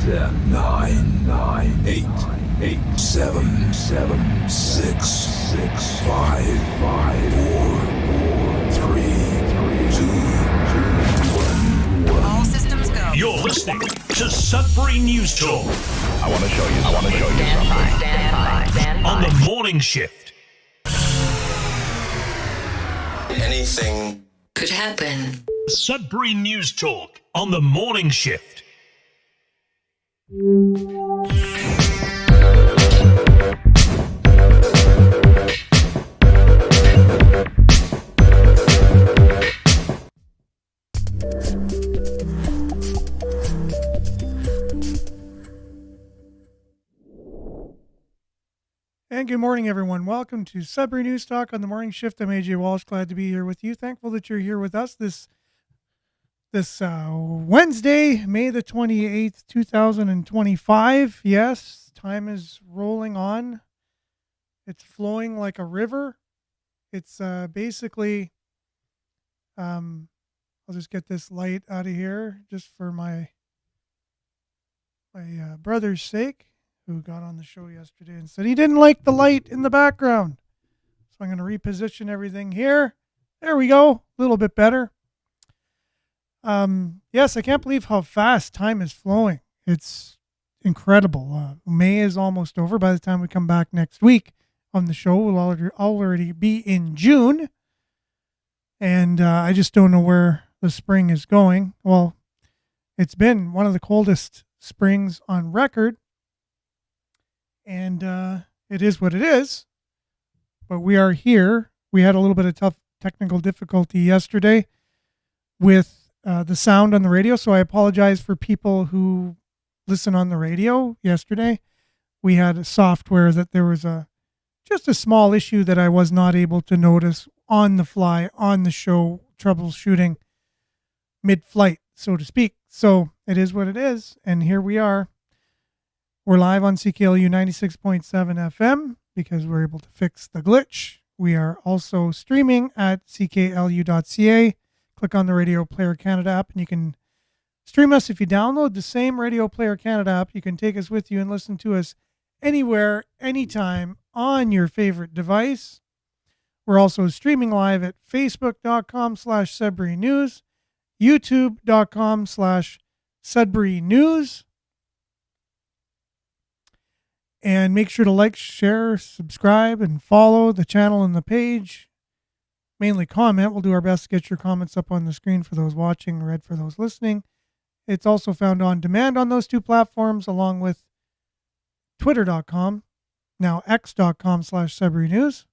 10, 9, 8, 7, 6, 5, 4, 3, 2, 1. All systems go. You're listening to Sudbury News Talk. I want to show you something. Stand by. On the morning shift. Anything Could happen. Sudbury News Talk on the morning shift. And good morning, everyone. Welcome to Sudbury News Talk on the morning shift. I'm AJ Walsh. Glad to be here with you. Thankful that you're here with us this Wednesday, May the 28th, 2025. Yes, time is rolling on. It's flowing like a river. It's basically, I'll just get this light out of here just for my brother's sake, who got on the show yesterday and said he didn't like the light in the background. So I'm going to reposition everything here. There we go. A little bit better. Yes, I can't believe how fast time is flowing. It's incredible. May is almost over. By the time we come back next week on the show, we'll already be in June. And I just don't know where the spring is going. Well, it's been one of the coldest springs on record. And it is what it is. But we are here. We had a little bit of tough technical difficulty yesterday with the sound on the radio. So I apologize for people who listen on the radio yesterday. We had a software that there was just a small issue that I was not able to notice on the fly, on the show, troubleshooting mid-flight, so to speak. So it is what it is. And here we are. We're live on CKLU 96.7 FM because we're able to fix the glitch. We are also streaming at cklu.ca. Click on the Radio Player Canada app and you can stream us. If you download the same Radio Player Canada app, you can take us with you and listen to us anywhere, anytime on your favorite device. We're also streaming live at facebook.com/Sudbury News, youtube.com/Sudbury News. And make sure to like, share, subscribe, and follow the channel and the page. Mainly comment. We'll do our best to get your comments up on the screen for those watching, read for those listening. It's also found on demand on those two platforms, along with twitter.com, now x.com/Sudbury News,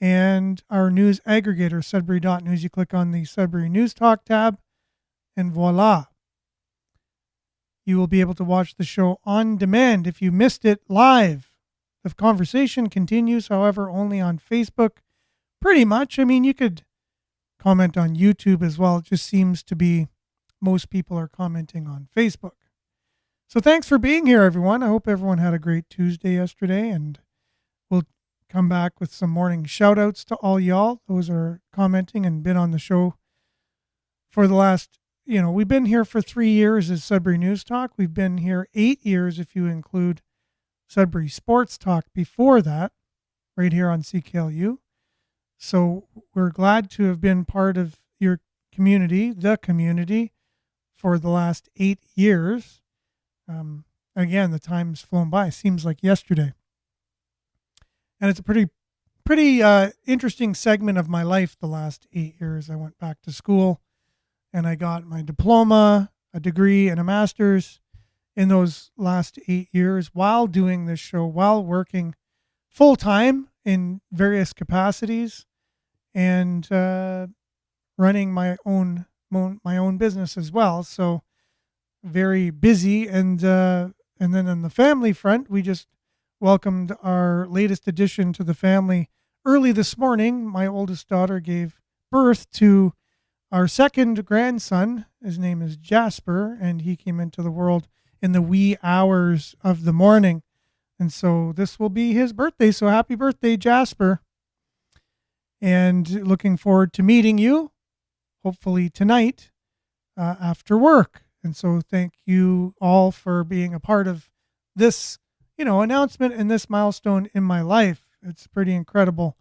and our news aggregator, Sudbury.News. You click on the Sudbury News Talk tab, and voila. You will be able to watch the show on demand if you missed it live. The conversation continues, however, only on Facebook. Pretty much. I mean, you could comment on YouTube as well. It just seems to be most people are commenting on Facebook. So thanks for being here, everyone. I hope everyone had a great Tuesday yesterday, and we'll come back with some morning shout outs to all y'all. Those are commenting and been on the show for the last, we've been here for 3 years as Sudbury News Talk. We've been here 8 years if you include Sudbury Sports Talk before that, right here on CKLU. So we're glad to have been part of your community, the community, for the last 8 years. Again, the time's flown by. Seems like yesterday. And it's a pretty interesting segment of my life the last 8 years. I went back to school and I got my diploma, a degree, and a master's in those last 8 years while doing this show, while working full-time in various capacities and running my own business as well. So very busy. And then on the family front, we just welcomed our latest addition to the family early this morning. My oldest daughter gave birth to our second grandson. His name is Jasper, and he came into the world in the wee hours of the morning. And so this will be his birthday. So happy birthday, Jasper. And looking forward to meeting you, hopefully tonight after work. And so thank you all for being a part of this, announcement and this milestone in my life. It's pretty incredible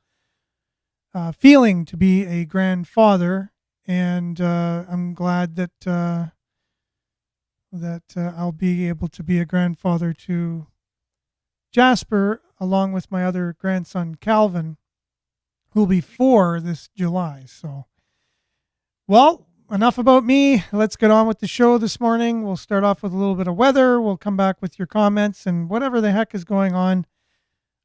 feeling to be a grandfather, and I'm glad that I'll be able to be a grandfather to Jasper, along with my other grandson Calvin, who'll be 4 this July. So, well, enough about me. Let's get on with the show this morning. We'll start off with a little bit of weather. We'll come back with your comments, and whatever the heck is going on,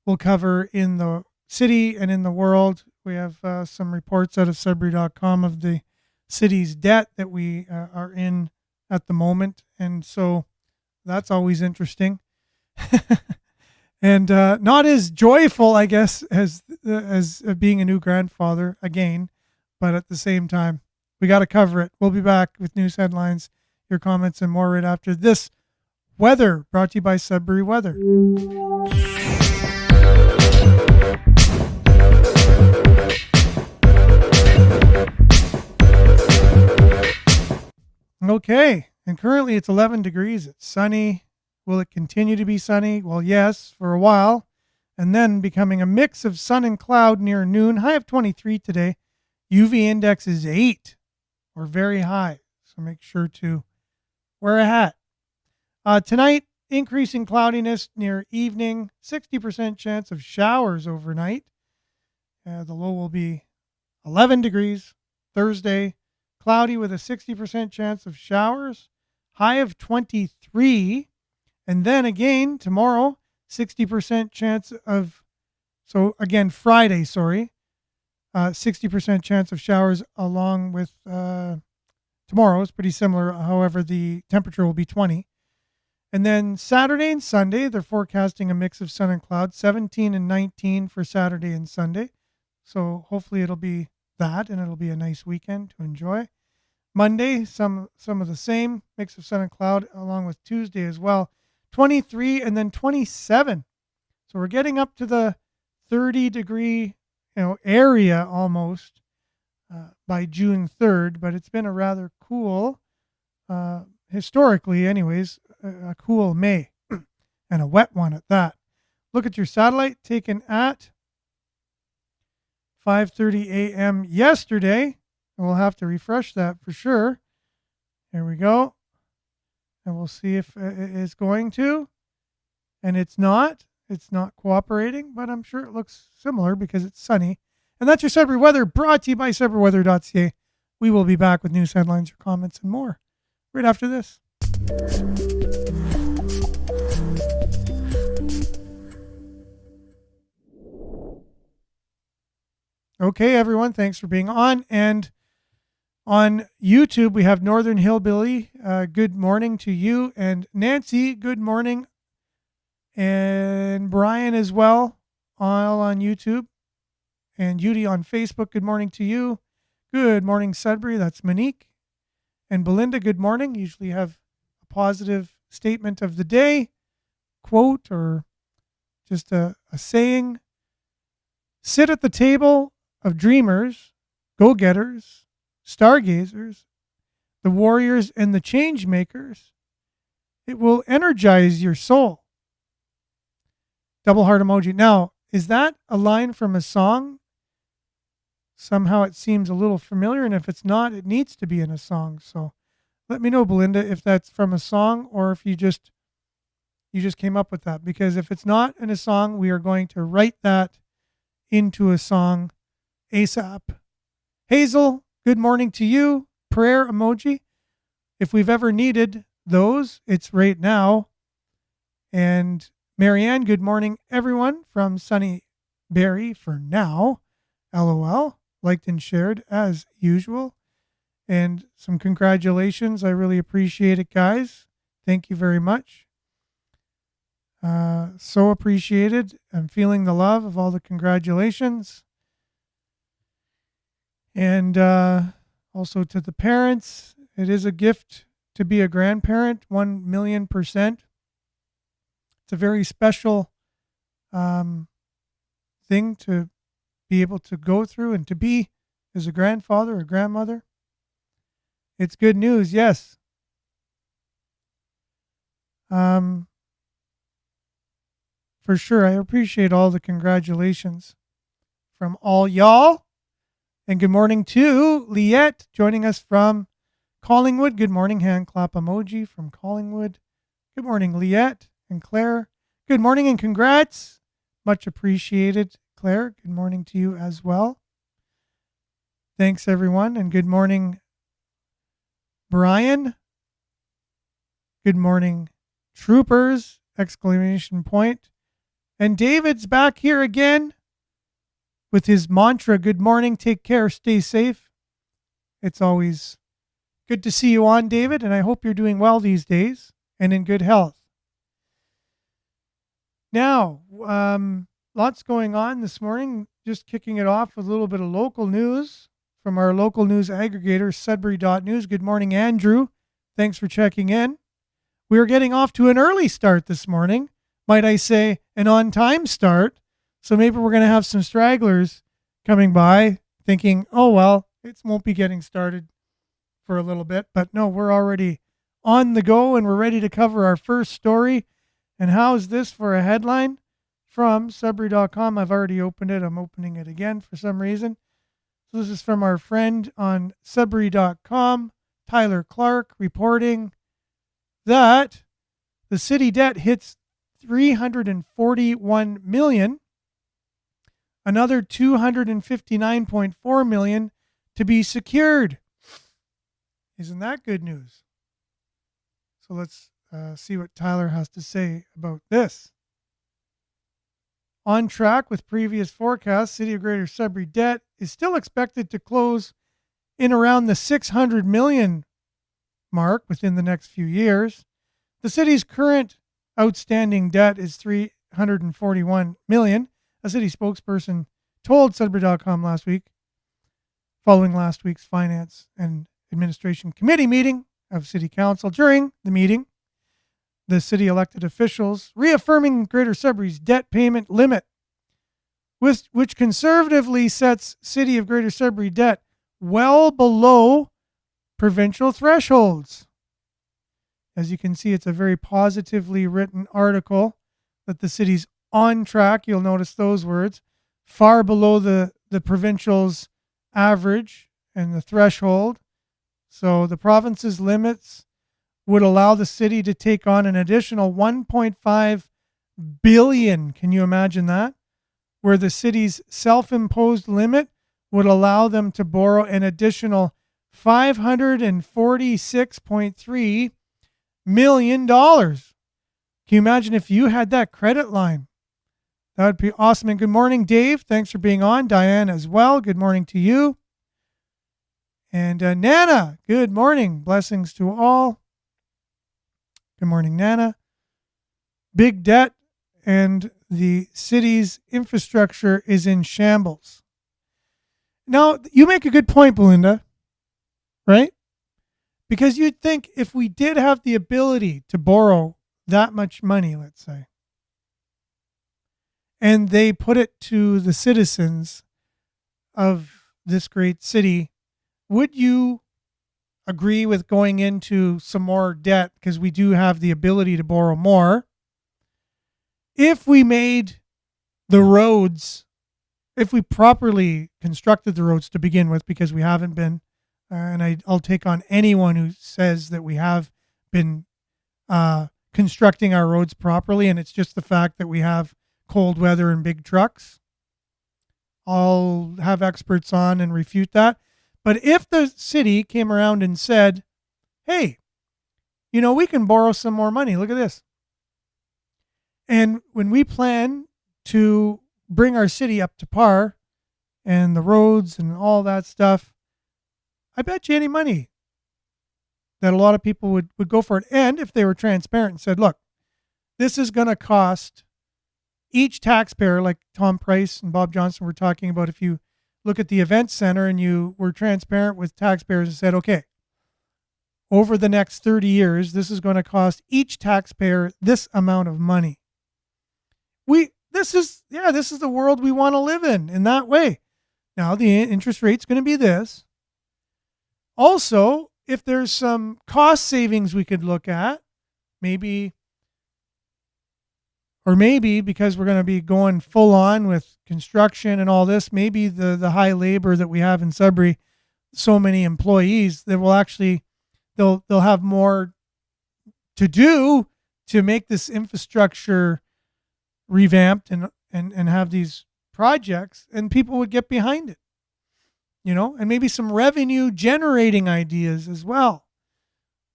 we'll cover in the city and in the world. We have some reports out of Sudbury.com of the city's debt that we are in at the moment. And so that's always interesting. And not as joyful, I guess, as being a new grandfather again, but at the same time, we got to cover it. We'll be back with news headlines, your comments, and more right after this weather, brought to you by Sudbury Weather. Okay, and currently it's 11 degrees. It's sunny. Will it continue to be sunny? Well, yes, for a while, and then becoming a mix of sun and cloud near noon. High of 23 today. UV index is 8, or very high, so make sure to wear a hat. Tonight, increasing cloudiness near evening, 60% chance of showers overnight. The low will be 11 degrees. Thursday, cloudy with a 60% chance of showers, high of 23. And then again, tomorrow, 60% chance of, so again, Friday, 60% chance of showers along with tomorrow. It's pretty similar. However, the temperature will be 20. And then Saturday and Sunday, they're forecasting a mix of sun and cloud, 17 and 19 for Saturday and Sunday. So hopefully it'll be that, and it'll be a nice weekend to enjoy. Monday, some of the same mix of sun and cloud, along with Tuesday as well. 23 and then 27. So we're getting up to the 30-degree area almost by June 3rd, but it's been a rather cool, historically anyways, a cool May and a wet one at that. Look at your satellite taken at 5:30 a.m. yesterday. We'll have to refresh that for sure. Here we go. And we'll see if it is going to. And it's not. It's not cooperating, but I'm sure it looks similar because it's sunny. And that's your Sudbury Weather, brought to you by SudburyWeather.ca. We will be back with news headlines, your comments, and more right after this. Okay, everyone, thanks for being on. And on YouTube, we have Northern Hillbilly. Good morning to you. And Nancy, good morning. And Brian as well, all on YouTube. And Judy on Facebook, good morning to you. Good morning, Sudbury. That's Monique. And Belinda, good morning. Usually have a positive statement of the day, quote, or just a saying. Sit at the table of dreamers, go-getters, stargazers, the warriors, and the change makers. It will energize your soul. Double heart emoji. Now, is that a line from a song? Somehow it seems a little familiar, and if it's not, it needs to be in a song. So let me know, Belinda, if that's from a song or if you just came up with that. Because if it's not in a song, we are going to write that into a song ASAP. Hazel, good morning to you. Prayer emoji. If we've ever needed those, it's right now. And Marianne, good morning, everyone, from Sunny Berry for now. LOL. Liked and shared as usual. And some congratulations. I really appreciate it, guys. Thank you very much. So appreciated. I'm feeling the love of all the congratulations. And also to the parents, it is a gift to be a grandparent, 1,000,000%. It's a very special thing to be able to go through and to be as a grandfather or grandmother. It's good news, yes. For sure. I appreciate all the congratulations from all y'all. And good morning to Liette joining us from Collingwood. Good morning, hand clap emoji from Collingwood. Good morning, Liette and Claire. Good morning and congrats. Much appreciated, Claire. Good morning to you as well. Thanks, everyone. And good morning, Brian. Good morning, troopers! Exclamation point. And David's back here again with his mantra, good morning, take care, stay safe. It's always good to see you on, David, and I hope you're doing well these days and in good health. Now, lots going on this morning. Just kicking it off with a little bit of local news from our local news aggregator, Sudbury.news. Good morning, Andrew. Thanks for checking in. We are getting off to an early start this morning. Might I say an on-time start. So maybe we're going to have some stragglers coming by thinking, oh, well, it won't be getting started for a little bit. But no, we're already on the go and we're ready to cover our first story. And how is this for a headline from Sudbury.com? I've already opened it. I'm opening it again for some reason. So this is from our friend on Sudbury.com, Tyler Clark, reporting that the city debt hits $341 million, another $259.4 million to be secured. Isn't that good news? So let's see what Tyler has to say about this. On track with previous forecasts, City of Greater Sudbury debt is still expected to close in around the $600 million mark within the next few years. The city's current outstanding debt is $341 million, a city spokesperson told Sudbury.com last week, following last week's Finance and Administration Committee meeting of City Council. During the meeting, the city elected officials reaffirming Greater Sudbury's debt payment limit, which conservatively sets City of Greater Sudbury debt well below provincial thresholds. As you can see, it's a very positively written article that the city's on track. You'll notice those words, far below the provincial's average and the threshold. So the province's limits would allow the city to take on an additional $1.5 billion. Can you imagine that? Where the city's self-imposed limit would allow them to borrow an additional $546.3 million. Can you imagine if you had that credit line? That would be awesome. And good morning, Dave. Thanks for being on. Diane as well. Good morning to you. And Nana, good morning. Blessings to all. Good morning, Nana. Big debt and the city's infrastructure is in shambles. Now, you make a good point, Belinda, right? Because you'd think if we did have the ability to borrow that much money, let's say, and they put it to the citizens of this great city, would you agree with going into some more debt because we do have the ability to borrow more? If we made the roads, if we properly constructed the roads to begin with, because we haven't been, and I'll take on anyone who says that we have been constructing our roads properly, and it's just the fact that we have cold weather and big trucks. I'll have experts on and refute that. But if the city came around and said, hey, we can borrow some more money. Look at this. And when we plan to bring our city up to par and the roads and all that stuff, I bet you any money that a lot of people would go for it. And if they were transparent and said, look, this is going to cost each taxpayer, like Tom Price and Bob Johnson were talking about, if you look at the event center and you were transparent with taxpayers and said, okay, over the next 30 years, this is going to cost each taxpayer this amount of money. This is the world we want to live in that way. Now, the interest rate's going to be this. Also, if there's some cost savings we could look at, maybe Or maybe because we're going to be going full on with construction and all this, maybe the high labor that we have in Sudbury, so many employees, that will actually, they'll have more to do to make this infrastructure revamped and have these projects, and people would get behind it, and maybe some revenue generating ideas as well,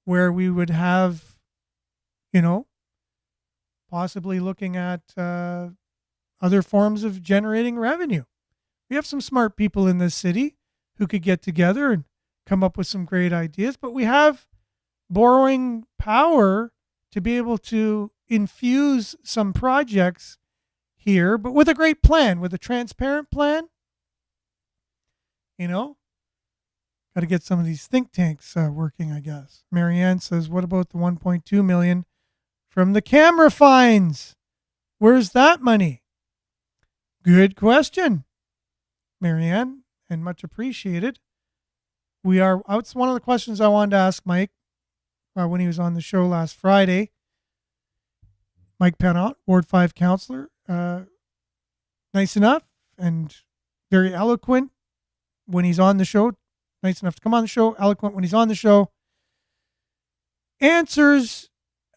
where we would have, possibly looking at other forms of generating revenue. We have some smart people in this city who could get together and come up with some great ideas, but we have borrowing power to be able to infuse some projects here, but with a great plan, with a transparent plan. Got to get some of these think tanks working, I guess. Marianne says, what about the 1.2 million from the camera fines? Where's that money? Good question, Marianne, and much appreciated. It's one of the questions I wanted to ask Mike when he was on the show last Friday. Mike Pennant, Ward 5 councillor, nice enough and very eloquent when he's on the show. Nice enough to come on the show, eloquent when he's on the show. Answers,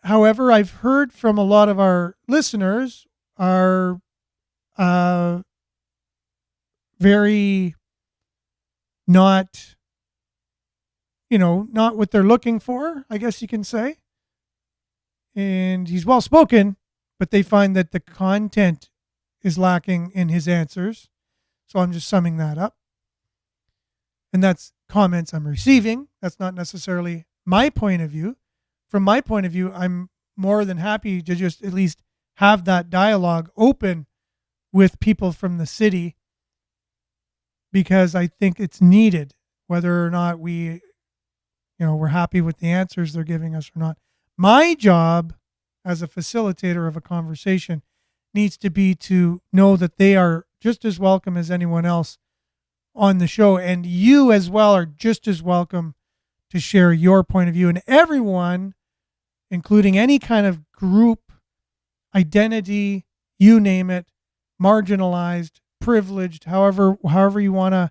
however, I've heard from a lot of our listeners are very not what they're looking for, I guess you can say. And he's well spoken, but they find that the content is lacking in his answers. So I'm just summing that up. And that's comments I'm receiving. That's not necessarily my point of view. From my point of view, I'm more than happy to just at least have that dialogue open with people from the city, because I think it's needed, whether or not we're happy with the answers they're giving us or not. My job as a facilitator of a conversation needs to be to know that they are just as welcome as anyone else on the show, and you as well are just as welcome to share your point of view. And everyone, including any kind of group, identity, you name it, marginalized, privileged, however you want to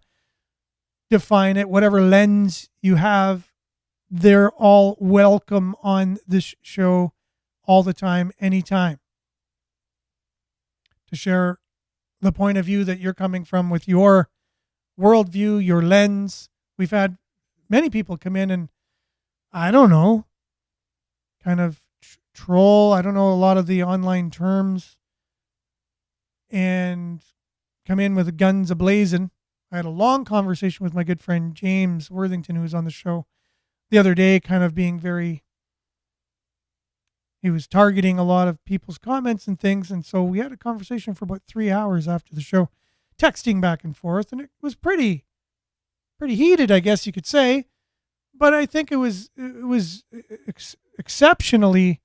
define it, whatever lens you have, they're all welcome on this show all the time, anytime, to share the point of view that you're coming from with your worldview, your lens. We've had many people come in and, I don't know, kind of troll, I don't know a lot of the online terms, and come in with guns a-blazing. I had a long conversation with my good friend James Worthington, who was on the show the other day, kind of being he was targeting a lot of people's comments and things. And so we had a conversation for about 3 hours after the show, texting back and forth. And it was pretty heated, I guess you could say. But I think it was exceptionally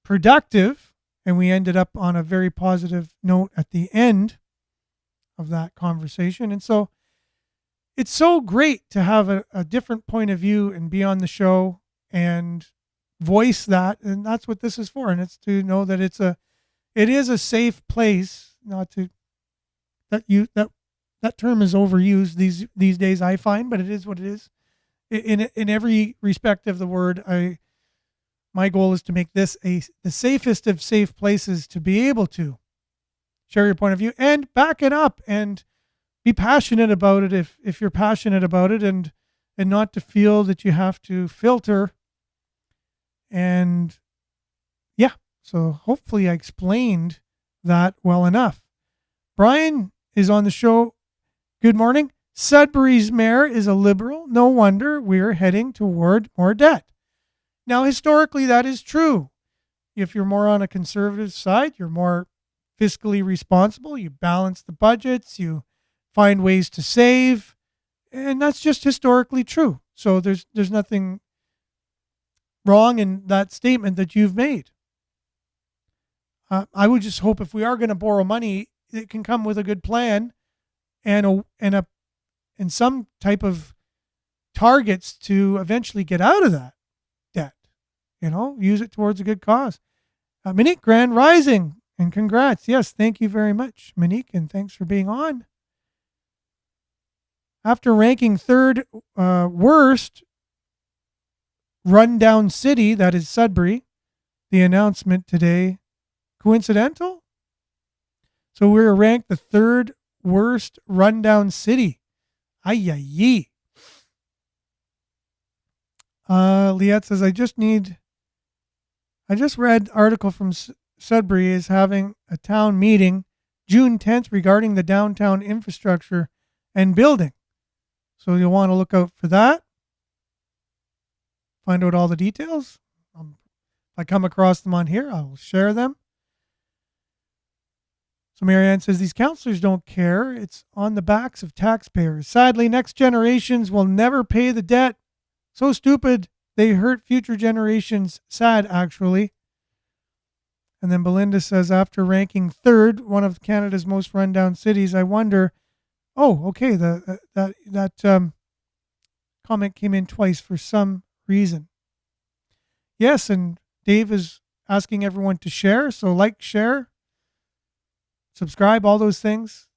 productive. And we ended up on a very positive note at the end of that conversation. And so it's so great to have a different point of view and be on the show and voice that. And that's what this is for. And it's to know that it is a safe place, not to, that term is overused these days, I find, but it is what it is. In every respect of the word, my goal is to make this the safest of safe places to be able to share your point of view and back it up and be passionate about it if you're passionate about it, and not to feel that you have to filter. And yeah, so hopefully I explained that well enough. Brian is on the show. Good morning. Sudbury's mayor is a liberal. No wonder we're heading toward more debt. Now, historically, that is true. If you're more on a conservative side, you're more fiscally responsible. You balance the budgets. You find ways to save. And that's just historically true. So there's nothing wrong in that statement that you've made. I would just hope if we are going to borrow money, it can come with a good plan and some type of targets to eventually get out of that debt. Use it towards a good cause. Monique, Grand Rising. And congrats. Yes, thank you very much, Monique, and thanks for being on. After ranking third worst rundown city, that is Sudbury, the announcement today, coincidental? So we're ranked the third worst rundown city. Ay-yi. Liette says, I just read article from Sudbury is having a town meeting June 10th regarding the downtown infrastructure and building. So you'll want to look out for that. Find out all the details. If I come across them on here, I will share them. So Marianne says, these councillors don't care. It's on the backs of taxpayers. Sadly, next generations will never pay the debt. So stupid. They hurt future generations. Sad, actually. And then Belinda says, after ranking third, one of Canada's most rundown cities, I wonder, okay, that comment came in twice for some reason. Yes, and Dave is asking everyone to share. So like, share, subscribe, all those things.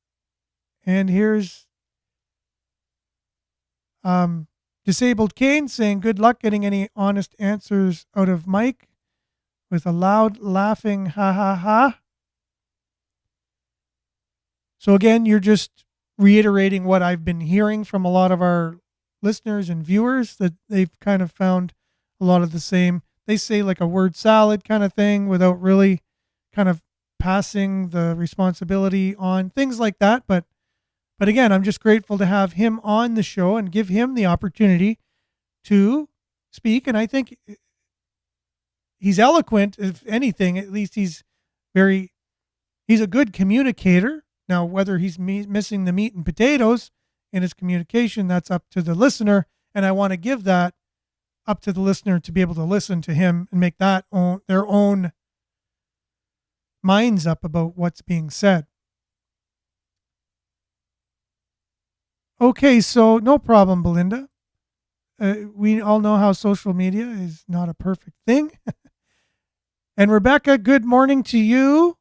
And here's Disabled Kane saying, good luck getting any honest answers out of Mike, with a loud laughing ha ha ha. So again, you're just reiterating what I've been hearing from a lot of our listeners and viewers, that they've kind of found a lot of the same. They say like a word salad kind of thing without really kind of passing the responsibility on, things like that. But again, I'm just grateful to have him on the show and give him the opportunity to speak. And I think he's eloquent, if anything. At least he's a good communicator. Now, whether he's missing the meat and potatoes in his communication, that's up to the listener. And I want to give that up to the listener to be able to listen to him and make that their own minds up about what's being said. Okay, so no problem, Belinda. We all know how social media is not a perfect thing. And Rebecca, good morning to you.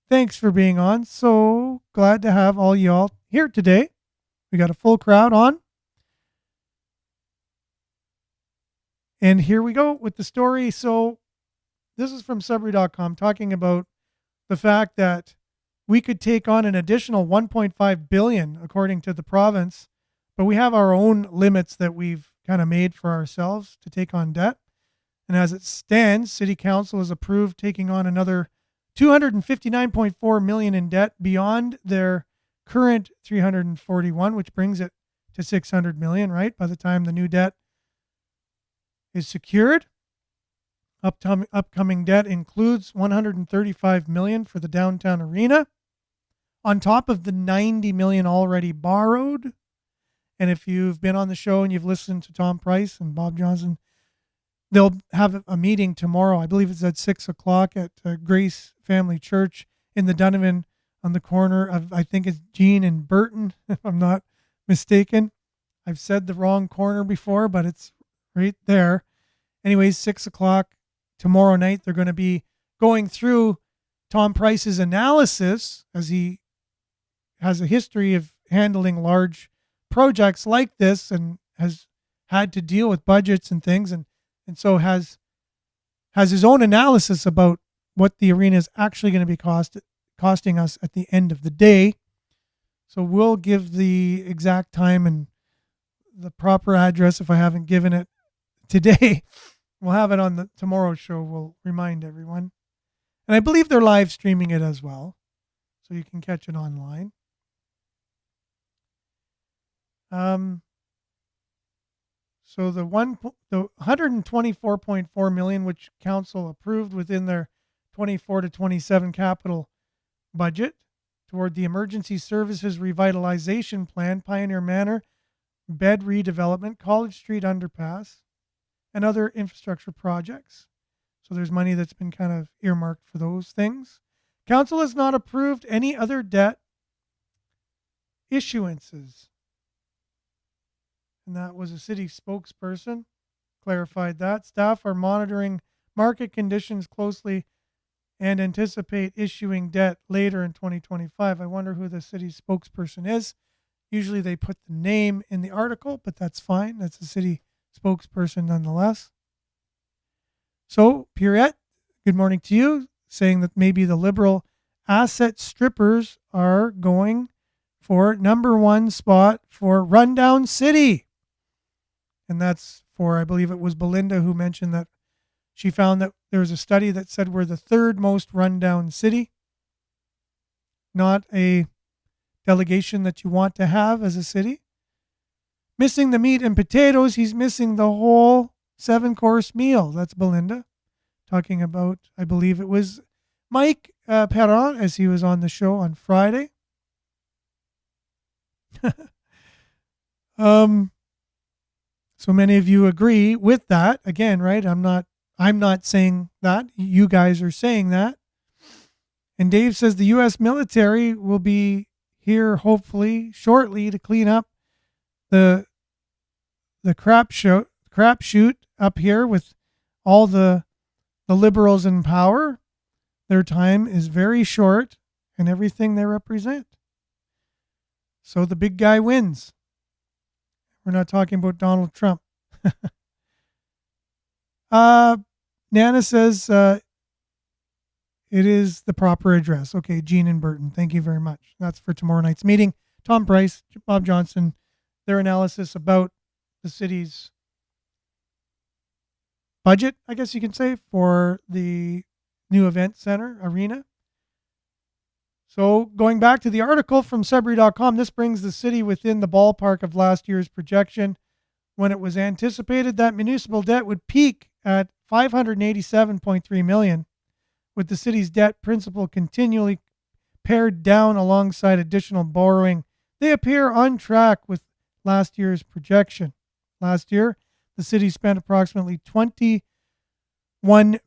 Thanks for being on. So glad to have all y'all here today. We got a full crowd on. And here we go with the story. So this is from Sudbury.com, talking about the fact that we could take on an additional 1.5 billion, according to the province, but we have our own limits that we've kind of made for ourselves to take on debt. And as it stands, City Council has approved taking on another 259.4 million in debt beyond their current 341, which brings it to 600 million, right? By the time the new debt is secured. Upcoming debt includes 135 million for the downtown arena, on top of the 90 million already borrowed. And if you've been on the show and you've listened to Tom Price and Bob Johnson, they'll have a meeting tomorrow. I believe it's at 6:00 at Grace Family Church in the Donovan, on the corner of, I think it's Jean and Burton, if I'm not mistaken. I've said the wrong corner before, but it's right there. Anyways, 6:00 tomorrow night, they're going to be going through Tom Price's analysis, as he has a history of handling large projects like this and has had to deal with budgets and things, and so has his own analysis about what the arena is actually going to be costing us at the end of the day. So we'll give the exact time and the proper address if I haven't given it today. We'll have it on the tomorrow's show. We'll remind everyone. And I believe they're live streaming it as well, so you can catch it online. So the 124.4 million, which council approved within their 24 to 27 capital budget toward the emergency services revitalization plan, Pioneer Manor, bed redevelopment, College Street underpass, and other infrastructure projects. So there's money that's been kind of earmarked for those things. Council has not approved any other debt issuances. And that was a city spokesperson, clarified that. Staff are monitoring market conditions closely and anticipate issuing debt later in 2025. I wonder who the city's spokesperson is. Usually they put the name in the article, but that's fine. That's the city spokesperson nonetheless. So, Pierrette, good morning to you, saying that maybe the Liberal asset strippers are going for number one spot for rundown city. And that's for, I believe it was Belinda who mentioned that she found that there was a study that said we're the third most rundown city. Not a delegation that you want to have as a city. Missing the meat and potatoes, he's missing the whole 7-course meal. That's Belinda talking about, I believe it was Mike Perron as he was on the show on Friday. So many of you agree with that. Again, right? I'm not saying that. You guys are saying that. And Dave says the U.S. military will be here hopefully shortly to clean up the crapshoot up here with all the liberals in power. Their time is very short and everything they represent. So the big guy wins. We're not talking about Donald Trump. Nana says it is the proper address. Okay, Jean and Burton, thank you very much. That's for tomorrow night's meeting. Tom Price, Bob Johnson, their analysis about the city's budget, I guess you can say, for the new event center arena. So going back to the article from Sudbury.com, this brings the city within the ballpark of last year's projection when it was anticipated that municipal debt would peak at $587.3 million, with the city's debt principal continually pared down alongside additional borrowing. They appear on track with last year's projection. Last year, the city spent approximately $21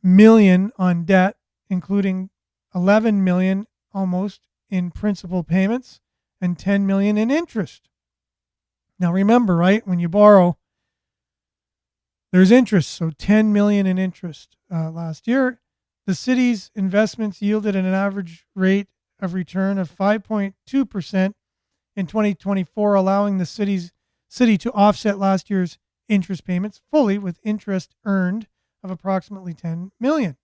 million on debt, including $11 million almost in principal payments and $10 million in interest. Now remember, right, when you borrow, there's interest. So $10 million in interest last year. The city's investments yielded an average rate of return of 5.2% in 2024, allowing the city to offset last year's interest payments fully with interest earned of approximately $10 million.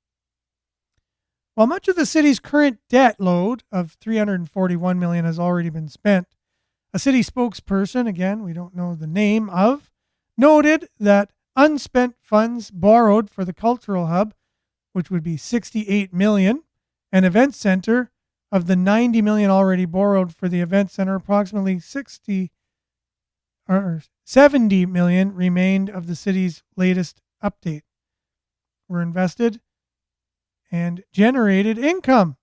While much of the city's current debt load of $341 million has already been spent, a city spokesperson, again, we don't know the name of, noted that unspent funds borrowed for the cultural hub, which would be $68 million, and event center of the $90 million already borrowed for the event center, approximately $70 million remained of the city's latest update were invested and generated income.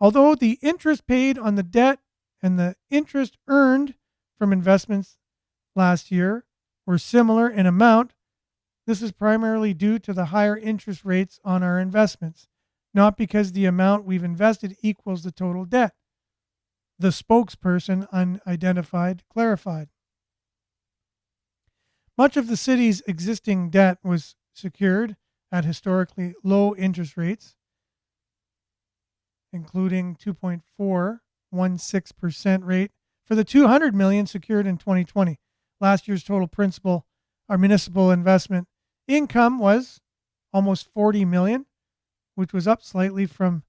Although the interest paid on the debt and the interest earned from investments last year were similar in amount, this is primarily due to the higher interest rates on our investments, not because the amount we've invested equals the total debt, the spokesperson, unidentified, clarified. Much of the city's existing debt was secured at historically low interest rates, including 2.416% rate for the $200 million secured in 2020. Last year's total principal, our municipal investment income was almost $40 million, which was up slightly from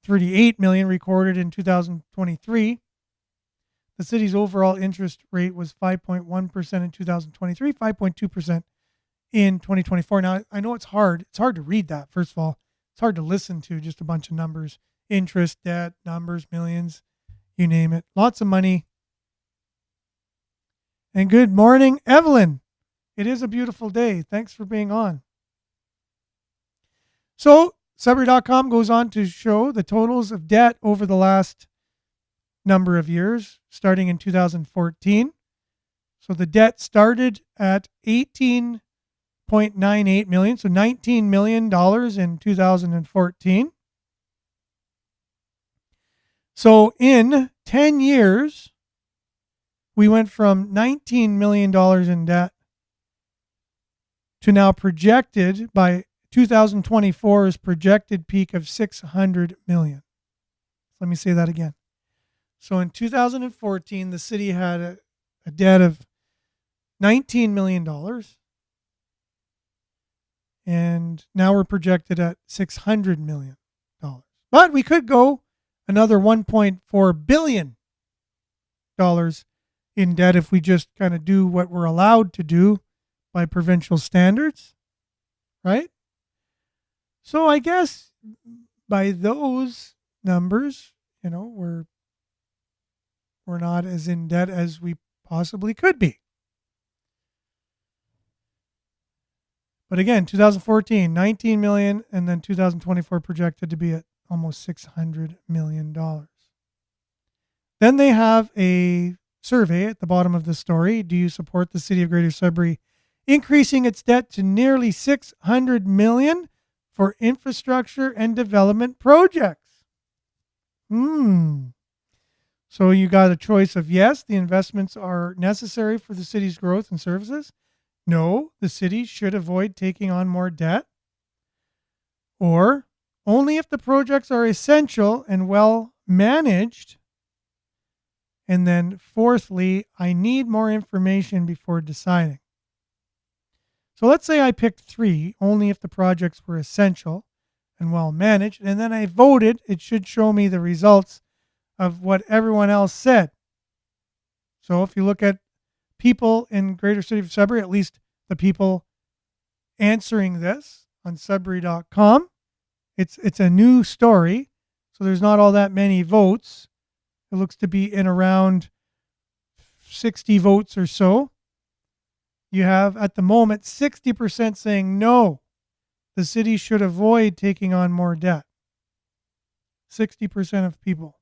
$38 million recorded in 2023. The city's overall interest rate was 5.1% in 2023, 5.2% in 2024. Now, I know it's hard. It's hard to read that, first of all. It's hard to listen to just a bunch of numbers. Interest, debt, numbers, millions, you name it. Lots of money. And good morning, Evelyn. It is a beautiful day. Thanks for being on. So, Sudbury.com goes on to show the totals of debt over the last number of years, starting in 2014. So the debt started at $18.98 million, so $19 million in 2014. So in 10 years, we went from $19 million in debt to now projected by 2024's projected peak of 600 million. Let me say that again. So in 2014, the city had a debt of $19 million. And now we're projected at $600 million. But we could go another $1.4 billion in debt if we just kind of do what we're allowed to do by provincial standards, right? So I guess by those numbers, we're not as in debt as we possibly could be. But again, 2014, 19 million, and then 2024 projected to be at almost $600 million. Then they have a survey at the bottom of the story. Do you support the city of Greater Sudbury increasing its debt to nearly $600 million for infrastructure and development projects? So you got a choice of yes, the investments are necessary for the city's growth and services. No, the city should avoid taking on more debt. Or only if the projects are essential and well managed. And then fourthly, I need more information before deciding. So let's say I picked 3, only if the projects were essential and well managed, and then I voted. It should show me the results of what everyone else said. So if you look at people in Greater City of Sudbury, at least the people answering this on Sudbury.com, it's a new story, so there's not all that many votes. It looks to be in around 60 votes or so. You have at the moment 60% saying no, the city should avoid taking on more debt. 60% of people.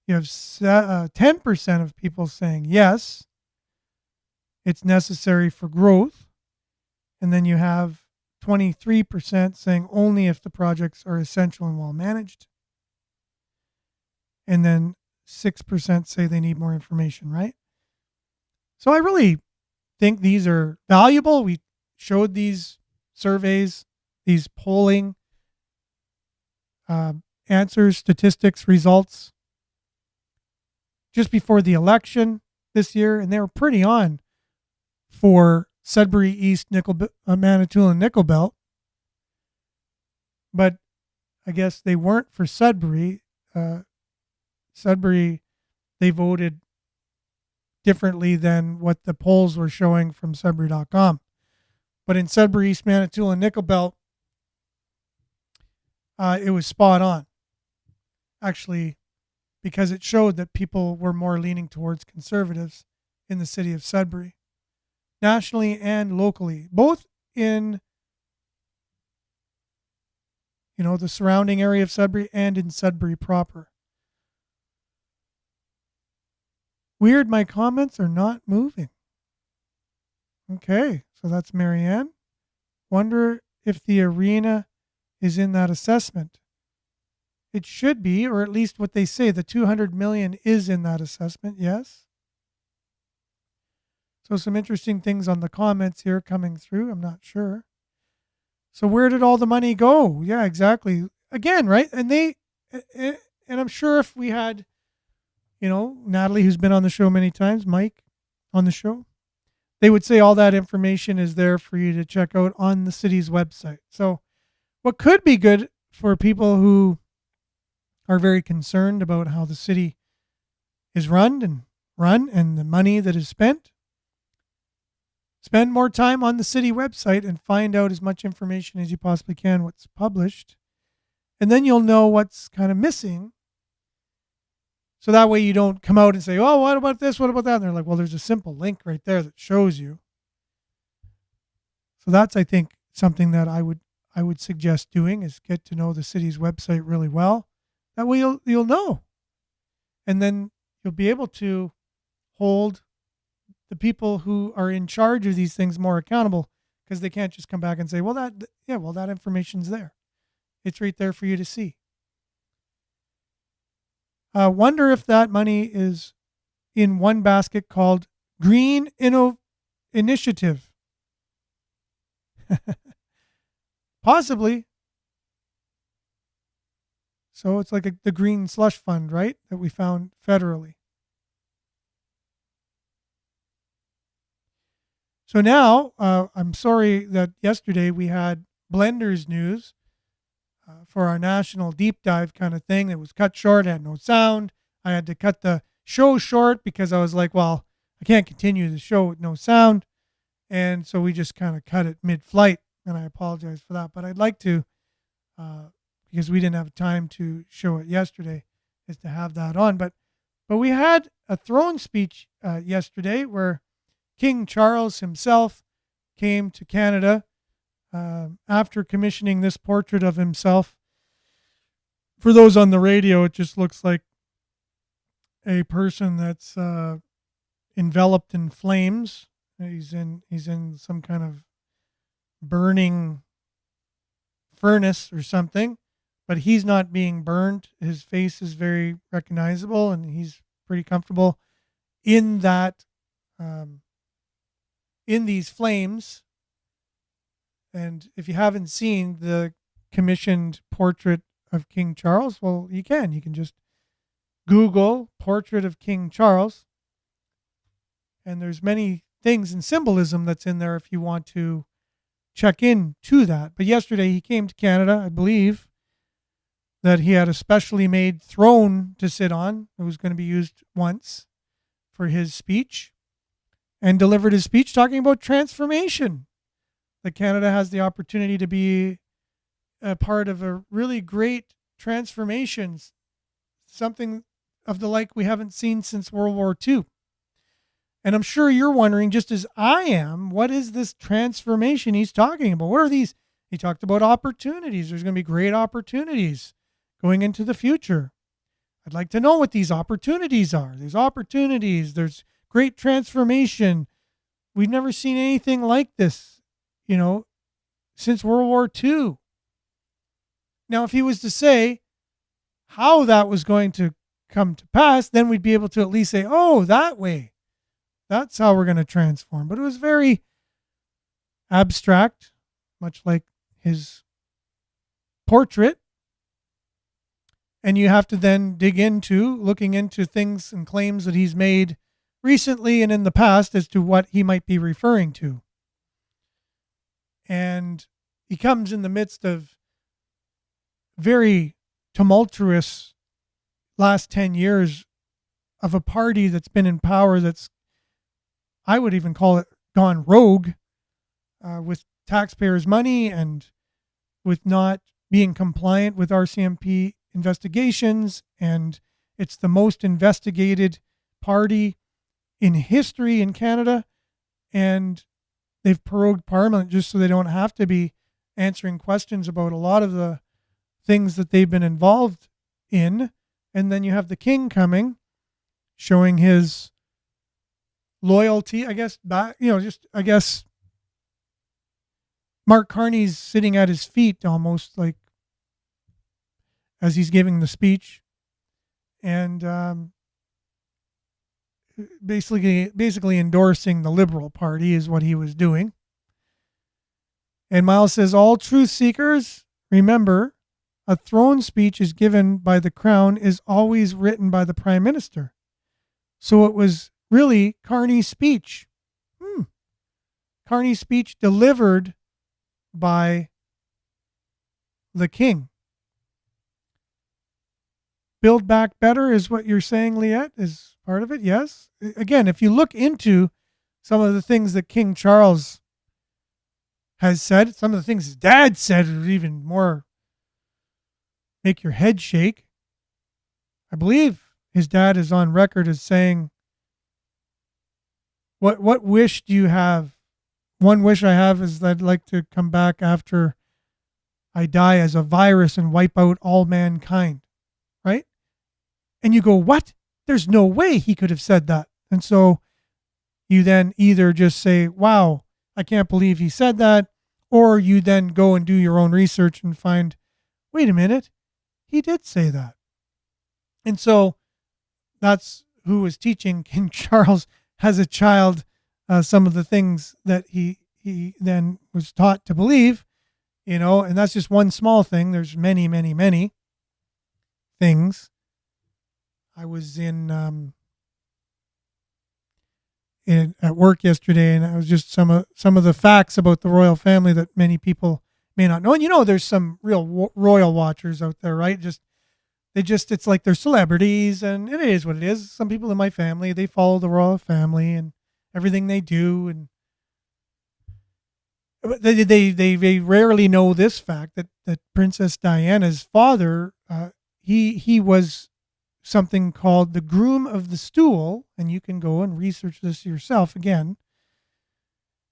You have 10% of people saying yes, it's necessary for growth. And then you have 23% saying only if the projects are essential and well managed. And then 6% say they need more information, right? So I really think these are valuable. We showed these surveys, these polling answers, statistics, results just before the election this year, and they were pretty on for Sudbury East, Manitoulin, Nickel Belt. But I guess they weren't for Sudbury. Sudbury, they voted differently than what the polls were showing from Sudbury.com. But in Sudbury East, Manitoulin, Nickel Belt, it was spot on. Actually, because it showed that people were more leaning towards conservatives in the city of Sudbury, nationally and locally, both in the surrounding area of Sudbury and in Sudbury proper. Weird, my comments are not moving. Okay, so that's Marianne. Wonder if the arena is in that assessment. It should be, or at least what they say, the 200 million is in that assessment, yes. So some interesting things on the comments here coming through. I'm not sure. So where did all the money go? Yeah, exactly. Again, right? And I'm sure if we had, Natalie, who's been on the show many times, Mike on the show, they would say all that information is there for you to check out on the city's website. So what could be good for people who are very concerned about how the city is run and the money that is spent, spend more time on the city website and find out as much information as you possibly can, what's published. And then you'll know what's kind of missing. So that way you don't come out and say, oh, what about this? What about that? And they're like, well, there's a simple link right there that shows you. So that's, I think, something that I would suggest doing is get to know the city's website really well. That way you'll know. And then you'll be able to hold the people who are in charge of these things more accountable, because they can't just come back and say, that information's there. It's right there for you to see. Wonder if that money is in one basket called Green Initiative. Possibly. So it's like the green slush fund, right? That we found federally. So now, I'm sorry that yesterday we had Blender's news for our national deep dive kind of thing. It was cut short, had no sound. I had to cut the show short because I was like, well, I can't continue the show with no sound. And so we just kind of cut it mid-flight, and I apologize for that. But I'd like to, because we didn't have time to show it yesterday, is to have that on. But we had a throne speech yesterday where King Charles himself came to Canada after commissioning this portrait of himself. For those on the radio, it just looks like a person that's enveloped in flames. He's in some kind of burning furnace or something, but he's not being burned. His face is very recognizable, and he's pretty comfortable in that, in these flames. And if you haven't seen the commissioned portrait of King Charles, well, you can just Google portrait of King Charles, and there's many things and symbolism that's in there if you want to check into that. But yesterday he came to Canada. I believe that he had a specially made throne to sit on. It was going to be used once for his speech, and delivered his speech talking about transformation. That Canada has the opportunity to be a part of a really great transformation, something of the like we haven't seen since World War II. And I'm sure you're wondering, just as I am, what is this transformation he's talking about? What are these? He talked about opportunities. There's going to be great opportunities going into the future. I'd like to know what these opportunities are. There's opportunities. There's great transformation. We've never seen anything like this, since World War II. Now, if he was to say how that was going to come to pass, then we'd be able to at least say, oh, that way. That's how we're going to transform. But it was very abstract, much like his portrait. And you have to then dig into looking into things and claims that he's made recently and in the past as to what he might be referring to. And he comes in the midst of very tumultuous last 10 years of a party that's been in power that's, I would even call it, gone rogue with taxpayers' money and with not being compliant with RCMP investigations. And it's the most investigated party in history in Canada. And they've prorogued Parliament just so they don't have to be answering questions about a lot of the things that they've been involved in. And then you have the king coming, showing his loyalty, I guess, I guess Mark Carney's sitting at his feet almost, like, as he's giving the speech. And basically endorsing the Liberal Party is what he was doing. And Miles says, all truth seekers, remember, a throne speech is given by the crown is always written by the prime minister. So it was really Carney's speech. Carney's speech delivered by the king. Build back better is what you're saying, Liette, is part of it. Yes. Again, if you look into some of the things that King Charles has said, some of the things his dad said are even more make your head shake. I believe his dad is on record as saying, what wish do you have? One wish I have is that I'd like to come back after I die as a virus and wipe out all mankind. Right? And you go, what? There's no way he could have said that. And so you then either just say, wow, I can't believe he said that. Or you then go and do your own research and find, wait a minute, he did say that. And so that's who was teaching King Charles as a child some of the things that he then was taught to believe. And that's just one small thing. There's many, many, many things. I was at work yesterday, and it was just some of the facts about the royal family that many people may not know. And there's some real royal watchers out there, right? It's like they're celebrities, and it is what it is. Some people in my family, they follow the royal family and everything they do, and they rarely know this fact that Princess Diana's father, he was something called the groom of the stool, and you can go and research this yourself again.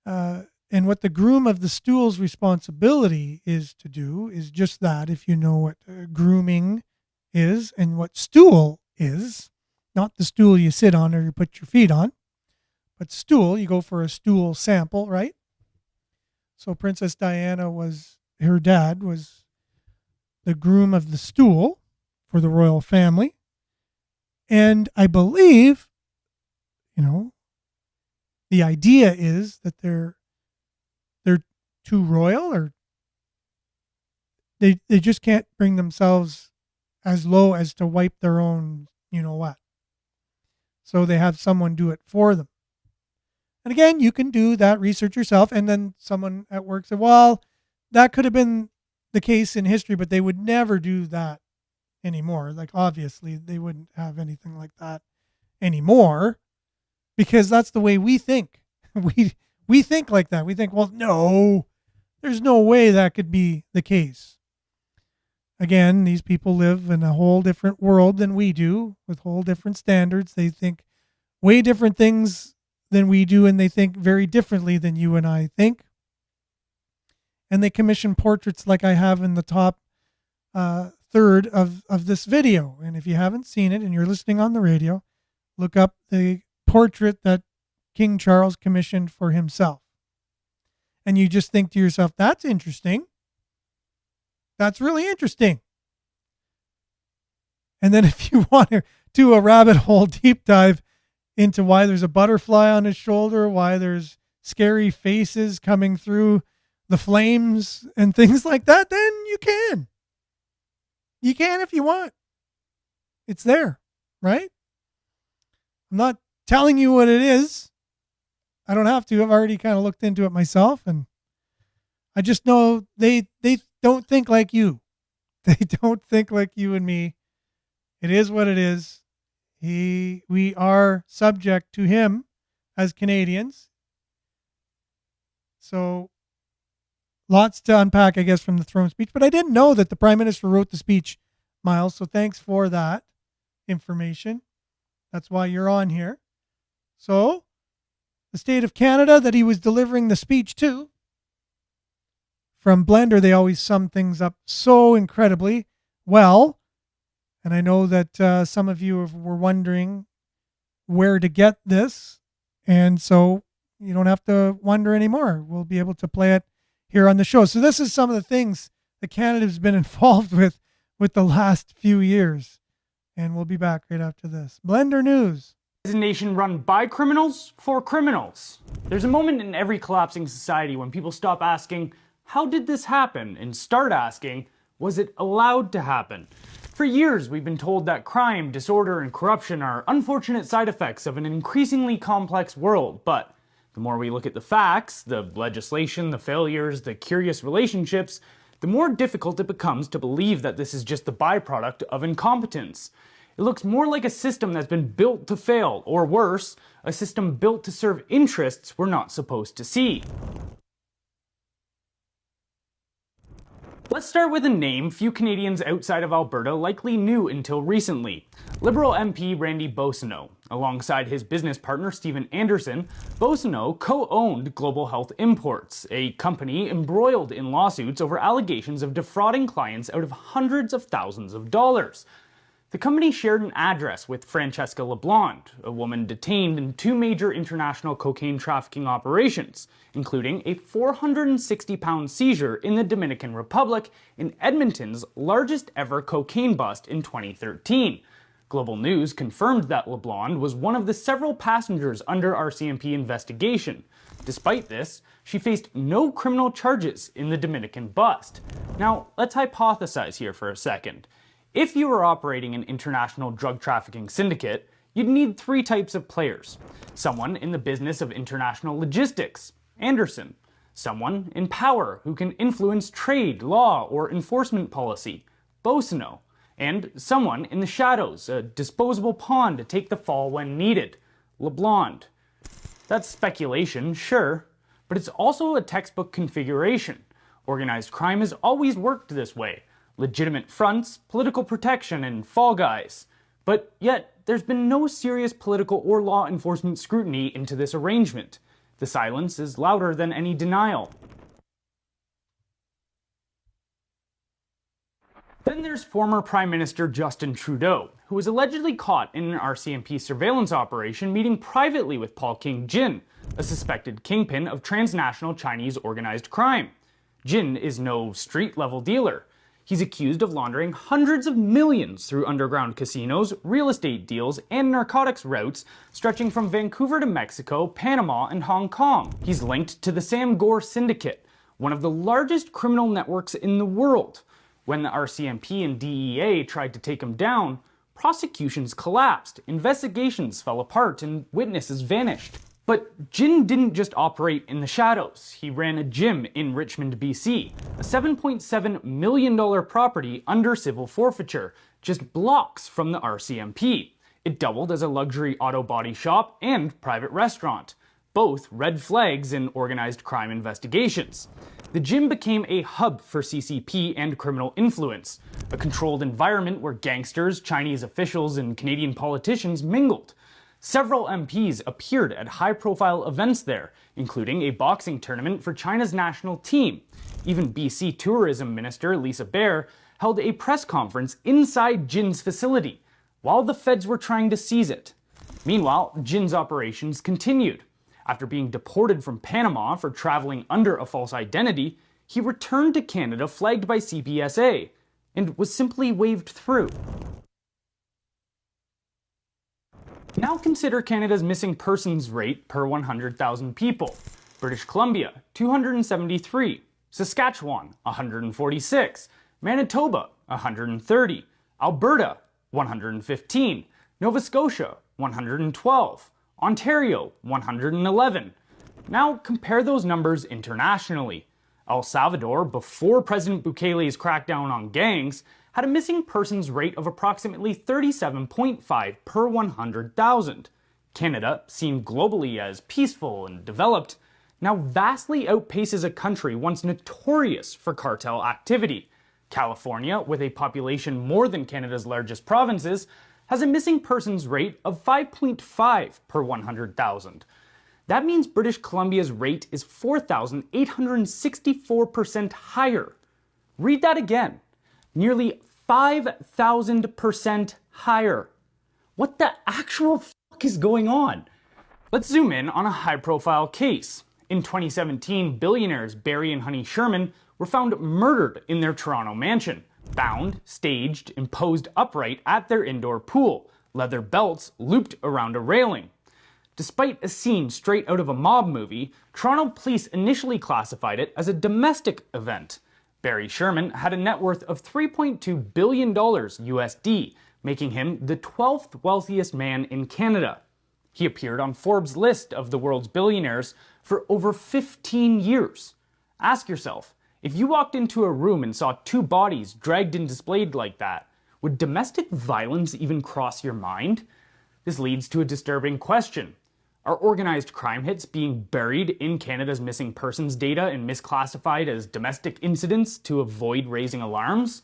And what the groom of the stool's responsibility is to do is just that. If you know what grooming is and what stool is, not the stool you sit on or you put your feet on, but stool, you go for a stool sample, right? So Princess Diana her dad was the groom of the stool for the royal family. And I believe, the idea is that they're too royal, or they just can't bring themselves as low as to wipe their own, what. So they have someone do it for them. And again, you can do that research yourself. And then someone at work said, well, that could have been the case in history, but they would never do that anymore. Like, obviously they wouldn't have anything like that anymore, because that's the way we think. We think like that. We think, well, no, there's no way that could be the case. Again, these people live in a whole different world than we do, with whole different standards. They think way different things than we do, and they think very differently than you and I think. And they commission portraits like I have in the top third of this video. And if you haven't seen it and you're listening on the radio, look up the portrait that King Charles commissioned for himself. And you just think to yourself, that's interesting. That's really interesting. And then if you want to do a rabbit hole deep dive into why there's a butterfly on his shoulder, why there's scary faces coming through the flames and things like that, then you can. You can if you want. It's there, right? I'm not telling you what it is. I don't have to. I've already kind of looked into it myself, and I just know they don't think like you. They don't think like you and me. It is what it is. We are subject to him as Canadians. So lots to unpack, I guess, from the throne speech. But I didn't know that the Prime Minister wrote the speech, Miles. So thanks for that information. That's why you're on here. So the state of Canada that he was delivering the speech to. From Blender, they always sum things up so incredibly well. And I know that some of you were wondering where to get this. And so you don't have to wonder anymore. We'll be able to play it here on the show. So this is some of the things that Canada's been involved with the last few years. And we'll be back right after this. Blender News. Is a nation run by criminals for criminals. There's a moment in every collapsing society when people stop asking, how did this happen? And start asking, was it allowed to happen? For years, we've been told that crime, disorder, and corruption are unfortunate side effects of an increasingly complex world, but the more we look at the facts, the legislation, the failures, the curious relationships, the more difficult it becomes to believe that this is just the byproduct of incompetence. It looks more like a system that's been built to fail, or worse, a system built to serve interests we're not supposed to see. Let's start with a name few Canadians outside of Alberta likely knew until recently. Liberal MP Randy Beausoleil. Alongside his business partner Stephen Anderson, Beausoleil co-owned Global Health Imports, a company embroiled in lawsuits over allegations of defrauding clients out of hundreds of thousands of dollars. The company shared an address with Francesca LeBlond, a woman detained in 2 major international cocaine trafficking operations, including a 460-pound seizure in the Dominican Republic in Edmonton's largest ever cocaine bust in 2013. Global News confirmed that LeBlond was one of the several passengers under RCMP investigation. Despite this, she faced no criminal charges in the Dominican bust. Now, let's hypothesize here for a second. If you were operating an international drug trafficking syndicate, you'd need three types of players. Someone in the business of international logistics, Anderson. Someone in power who can influence trade, law, or enforcement policy, Boissonneau. And someone in the shadows, a disposable pawn to take the fall when needed, LeBlanc. That's speculation, sure, but it's also a textbook configuration. Organized crime has always worked this way. Legitimate fronts, political protection, and fall guys. But yet, there's been no serious political or law enforcement scrutiny into this arrangement. The silence is louder than any denial. Then there's former Prime Minister Justin Trudeau, who was allegedly caught in an RCMP surveillance operation meeting privately with Paul King Jin, a suspected kingpin of transnational Chinese organized crime. Jin is no street-level dealer. He's accused of laundering hundreds of millions through underground casinos, real estate deals, and narcotics routes stretching from Vancouver to Mexico, Panama, and Hong Kong. He's linked to the Sam Gore Syndicate, one of the largest criminal networks in the world. When the RCMP and DEA tried to take him down, prosecutions collapsed, investigations fell apart, and witnesses vanished. But Jin didn't just operate in the shadows. He ran a gym in Richmond, BC, a $7.7 million property under civil forfeiture, just blocks from the RCMP. It doubled as a luxury auto body shop and private restaurant, both red flags in organized crime investigations. The gym became a hub for CCP and criminal influence, a controlled environment where gangsters, Chinese officials, and Canadian politicians mingled. Several MPs appeared at high-profile events there, including a boxing tournament for China's national team. Even BC Tourism Minister Lisa Baer held a press conference inside Jin's facility, while the feds were trying to seize it. Meanwhile, Jin's operations continued. After being deported from Panama for traveling under a false identity, he returned to Canada flagged by CPSA, and was simply waved through. Now consider Canada's missing persons rate per 100,000 people. British Columbia, 273. Saskatchewan, 146. Manitoba, 130. Alberta, 115. Nova Scotia, 112. Ontario, 111. Now compare those numbers internationally. El Salvador, before President Bukele's crackdown on gangs, had a missing persons rate of approximately 37.5 per 100,000. Canada, seen globally as peaceful and developed, now vastly outpaces a country once notorious for cartel activity. California, with a population more than Canada's largest provinces, has a missing persons rate of 5.5 per 100,000. That means British Columbia's rate is 4,864% higher. Read that again. Nearly 5,000% higher. What the actual fuck is going on? Let's zoom in on a high-profile case. In 2017, billionaires Barry and Honey Sherman were found murdered in their Toronto mansion. Bound, staged, and posed upright at their indoor pool, leather belts looped around a railing. Despite a scene straight out of a mob movie, Toronto police initially classified it as a domestic event. Barry Sherman had a net worth of $3.2 billion USD, making him the 12th wealthiest man in Canada. He appeared on Forbes' list of the world's billionaires for over 15 years. Ask yourself, if you walked into a room and saw two bodies dragged and displayed like that, would domestic violence even cross your mind? This leads to a disturbing question. Are organized crime hits being buried in Canada's missing persons data and misclassified as domestic incidents to avoid raising alarms?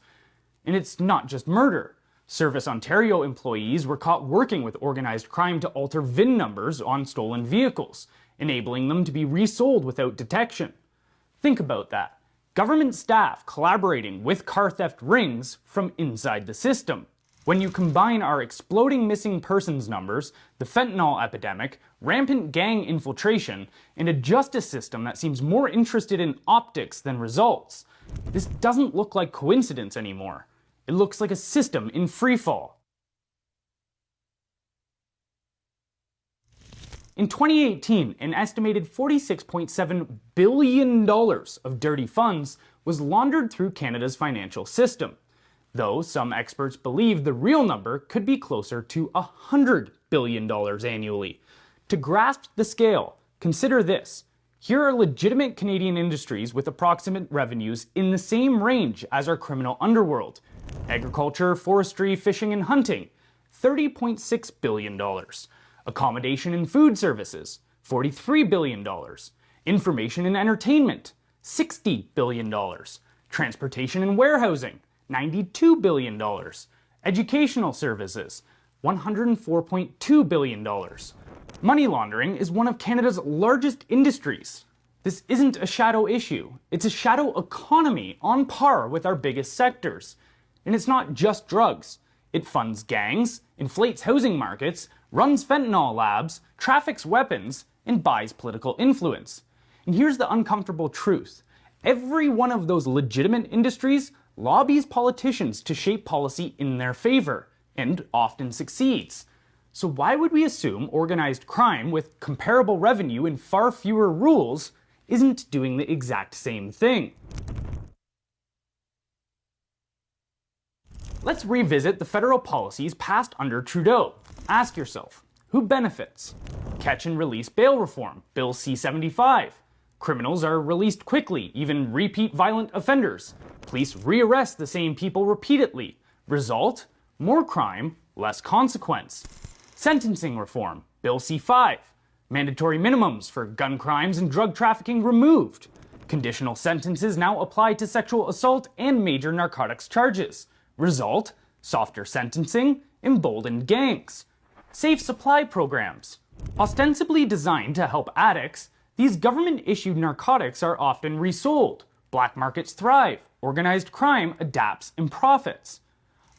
And it's not just murder. Service Ontario employees were caught working with organized crime to alter VIN numbers on stolen vehicles, enabling them to be resold without detection. Think about that. Government staff collaborating with car theft rings from inside the system. When you combine our exploding missing persons numbers, the fentanyl epidemic, rampant gang infiltration, and a justice system that seems more interested in optics than results, this doesn't look like coincidence anymore. It looks like a system in freefall. In 2018, an estimated $46.7 billion of dirty funds was laundered through Canada's financial system, though some experts believe the real number could be closer to $100 billion annually. To grasp the scale, consider this. Here are legitimate Canadian industries with approximate revenues in the same range as our criminal underworld. Agriculture, forestry, fishing, and hunting, $30.6 billion. Accommodation and food services, $43 billion. Information and entertainment, $60 billion. Transportation and warehousing, $92 billion. Educational services, $104.2 billion. Money laundering is one of Canada's largest industries. This isn't a shadow issue. It's a shadow economy on par with our biggest sectors. And it's not just drugs. It funds gangs, inflates housing markets, runs fentanyl labs, traffics weapons, and buys political influence. And here's the uncomfortable truth. Every one of those legitimate industries lobbies politicians to shape policy in their favor, and often succeeds. So why would we assume organized crime with comparable revenue and far fewer rules isn't doing the exact same thing? Let's revisit the federal policies passed under Trudeau. Ask yourself, who benefits? Catch and release bail reform, Bill C-75. Criminals are released quickly, even repeat violent offenders. Police rearrest the same people repeatedly. Result? More crime, less consequence. Sentencing reform, Bill C-5. Mandatory minimums for gun crimes and drug trafficking removed. Conditional sentences now apply to sexual assault and major narcotics charges. Result? Softer sentencing, emboldened gangs. Safe supply programs. Ostensibly designed to help addicts, these government-issued narcotics are often resold. Black markets thrive. Organized crime adapts and profits.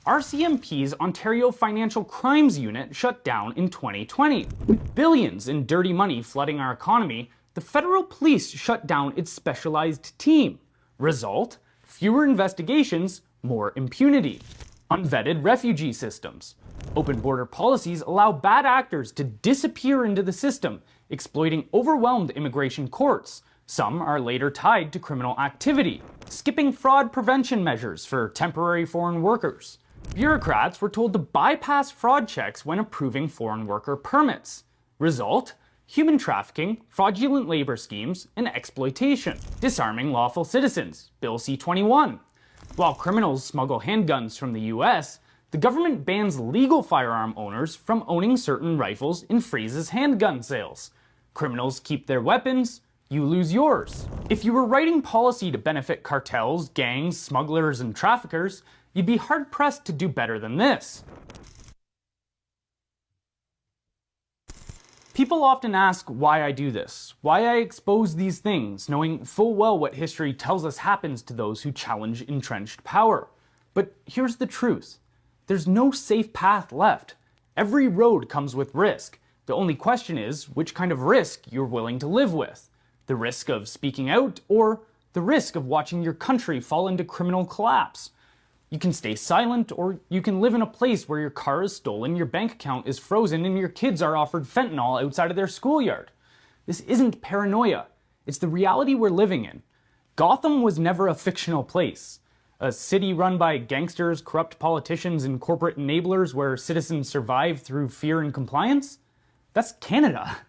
RCMP's Ontario Financial Crimes Unit shut down in 2020. With billions in dirty money flooding our economy, the federal police shut down its specialized team. Result? Fewer investigations, more impunity. Unvetted refugee systems. Open border policies allow bad actors to disappear into the system, exploiting overwhelmed immigration courts. Some are later tied to criminal activity. Skipping fraud prevention measures for temporary foreign workers. Bureaucrats were told to bypass fraud checks when approving foreign worker permits. Result? Human trafficking, fraudulent labor schemes, and exploitation. Disarming lawful citizens, Bill C-21. While criminals smuggle handguns from the US, the government bans legal firearm owners from owning certain rifles and freezes handgun sales. Criminals keep their weapons, you lose yours. If you were writing policy to benefit cartels, gangs, smugglers, and traffickers, you'd be hard-pressed to do better than this. People often ask why I do this, why I expose these things, knowing full well what history tells us happens to those who challenge entrenched power. But here's the truth. There's no safe path left. Every road comes with risk. The only question is which kind of risk you're willing to live with. The risk of speaking out, or the risk of watching your country fall into criminal collapse. You can stay silent, or you can live in a place where your car is stolen, your bank account is frozen, and your kids are offered fentanyl outside of their schoolyard. This isn't paranoia. It's the reality we're living in. Gotham was never a fictional place. A city run by gangsters, corrupt politicians, and corporate enablers where citizens survive through fear and compliance? That's Canada.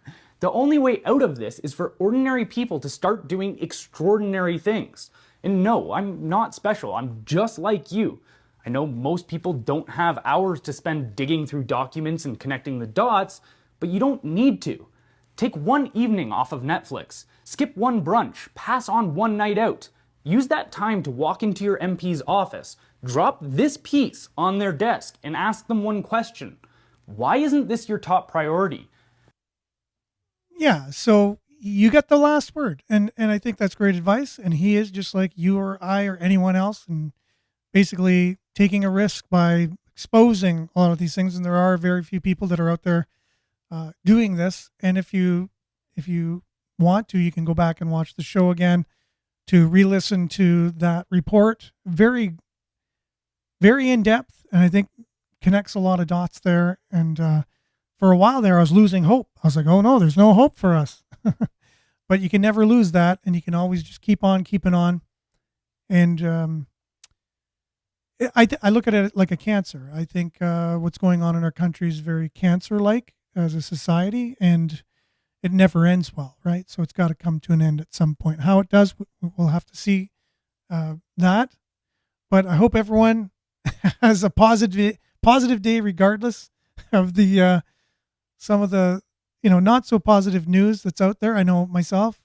The only way out of this is for ordinary people to start doing extraordinary things. And no, I'm not special. I'm just like you. I know most people don't have hours to spend digging through documents and connecting the dots, but you don't need to. Take one evening off of Netflix, skip one brunch, pass on one night out. Use that time to walk into your MP's office, drop this piece on their desk, and ask them one question. Why isn't this your top priority? Yeah, so you get the last word, and I think that's great advice. And he is just like you or I or anyone else, and basically taking a risk by exposing a lot of these things. And there are very few people that are out there doing this. And if you want to, you can go back and watch the show again to re-listen to that report. Very, very in depth, and I think connects a lot of dots there. And for a while there, I was losing hope. I was like, oh no, there's no hope for us. But you can never lose that, and you can always just keep on keeping on. And I look at it like a cancer. I think what's going on in our country is very cancer-like as a society, and it never ends well, right? So it's got to come to an end at some point. How it does, we'll have to see that. But I hope everyone has a positive day, regardless of the some of the not so positive news that's out there. I know myself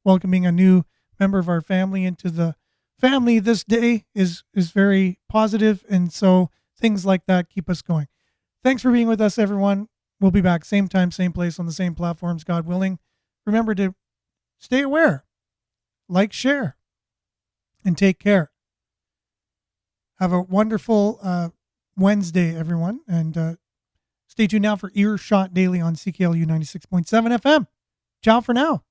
welcoming a new member of our family into the family this day is very positive, and so things like that keep us going. Thanks for being with us, everyone. We'll be back same time, same place, on the same platforms, God willing. Remember to stay aware, like, share, and take care. Have a wonderful Wednesday, everyone, and stay tuned now for Earshot Daily on CKLU 96.7 FM. Ciao for now.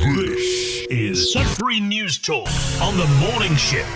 This is Sudbury News Talk on the morning shift.